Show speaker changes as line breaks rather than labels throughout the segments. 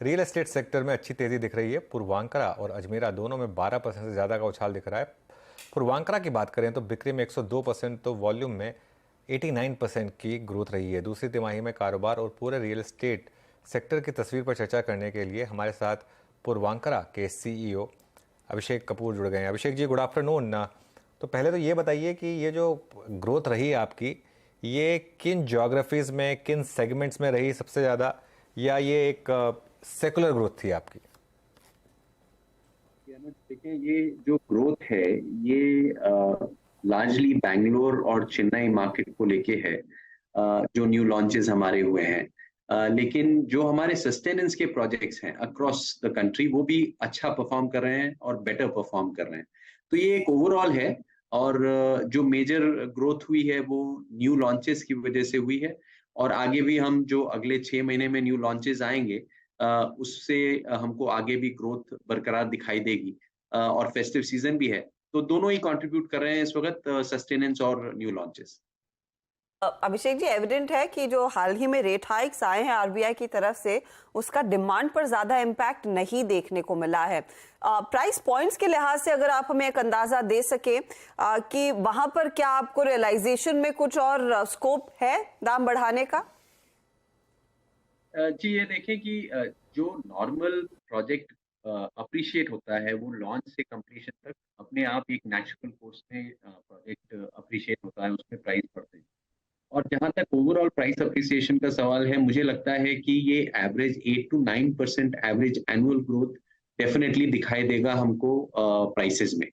Real estate sector में अच्छी तेजी दिख रही है। पूर्वांकरा और अजमेरा दोनों में 12% से ज़्यादा का उछाल दिख रहा है। पूर्वांकरा की बात करें तो बिक्री में 102%, तो वॉल्यूम में 89% की ग्रोथ रही है। दूसरी तिमाही में कारोबार और पूरे रियल एस्टेट सेक्टर की तस्वीर पर चर्चा करने के लिए हमारे साथ पूर्वांकरा के CEO अभिषेक कपूर जुड़ गए हैं। Abhishek ji, good afternoon. तो पहले तो ये बताइए कि ये जो ग्रोथ रही है आपकी, ये किन ज्योग्राफीज में, किन सेगमेंट्स में रही सबसे ज़्यादा, या ये एक सेकुलर ग्रोथ थी आपकी?
देखिए, ये जो ग्रोथ है ये लार्जली बैंगलोर और चेन्नई मार्केट को लेके है, जो न्यू लॉन्चेस हमारे हुए हैं। लेकिन जो हमारे सस्टेनेंस के प्रोजेक्ट्स हैं अक्रॉस द कंट्री, वो भी अच्छा परफॉर्म कर रहे हैं और बेटर परफॉर्म कर रहे हैं। तो ये एक ओवरऑल है। और जो मेजर ग्रोथ हुई है वो न्यू लॉन्चेस की वजह से हुई है। और आगे भी हम जो अगले 6 महीने में न्यू लॉन्चेस आएंगे, उससे हमको आगे भी ग्रोथ बरकरार दिखाई देगी। और फेस्टिव सीजन भी है, तो दोनों ही कंट्रीब्यूट कर रहे हैं इस वक्त, सस्टेनेंस और new launches.
Abhishek ji, evident है कि जो हाल ही में रेट हाइक्स आए हैं आरबीआई की तरफ से, उसका डिमांड पर ज्यादा इम्पैक्ट नहीं देखने को मिला है। प्राइस पॉइंट्स के लिहाज से अगर आप हमें एक अंदाजा दे सके कि वहां पर क्या आपको रियलाइजेशन में कुछ और स्कोप है दाम बढ़ाने का?
जी, ये देखें कि जो नॉर्मल प्रोजेक्ट अप्रिशिएट होता है वो लॉन्च से कंप्लीशन तक अपने आप एक नेचुरल कोर्स में प्रोजेक्ट अप्रिशिएट होता है, उसमें प्राइस बढ़ते हैं। और जहाँ तक ओवरऑल प्राइस अप्रिसिएशन का सवाल है, मुझे लगता है कि ये average 8 to 9% average annual growth definitely दिखाई देगा हमको प्राइसेस में।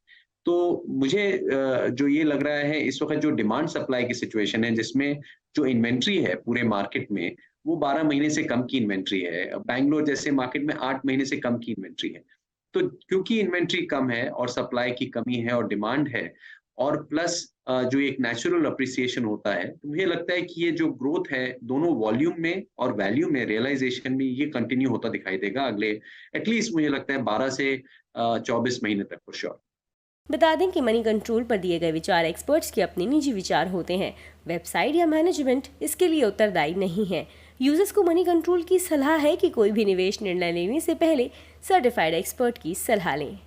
तो मुझे जो ये लग रहा है इस वक्त, जो डिमांड सप्लाई की सिचुएशन है, जिसमें जो इन्वेंट्री है पूरे मार्केट में वो 12 महीने से कम की इन्वेंट्री है। बैंगलोर जैसे मार्केट में 8 महीने से कम की इन्वेंट्री है। तो क्योंकि इन्वेंट्री कम है और सप्लाई की कमी है और डिमांड है, और प्लस जो एक नेचुरल अप्रिसिएशन होता है, तो मुझे लगता है कि ये जो ग्रोथ है दोनों वॉल्यूम में और वैल्यू में, रियलाइजेशन में, ये कंटिन्यू होता दिखाई देगा अगले एटलीस्ट मुझे लगता है 12 से 24 महीने तक फॉर श्योर।
बता दें कि मनी कंट्रोल पर दिए गए विचार एक्सपर्ट्स के अपने निजी विचार होते हैं। वेबसाइट या मैनेजमेंट इसके लिए उत्तरदायी नहीं है। यूजर्स को मनी कंट्रोल की सलाह है कि कोई भी निवेश निर्णय लेने से पहले सर्टिफाइड एक्सपर्ट की सलाह लें।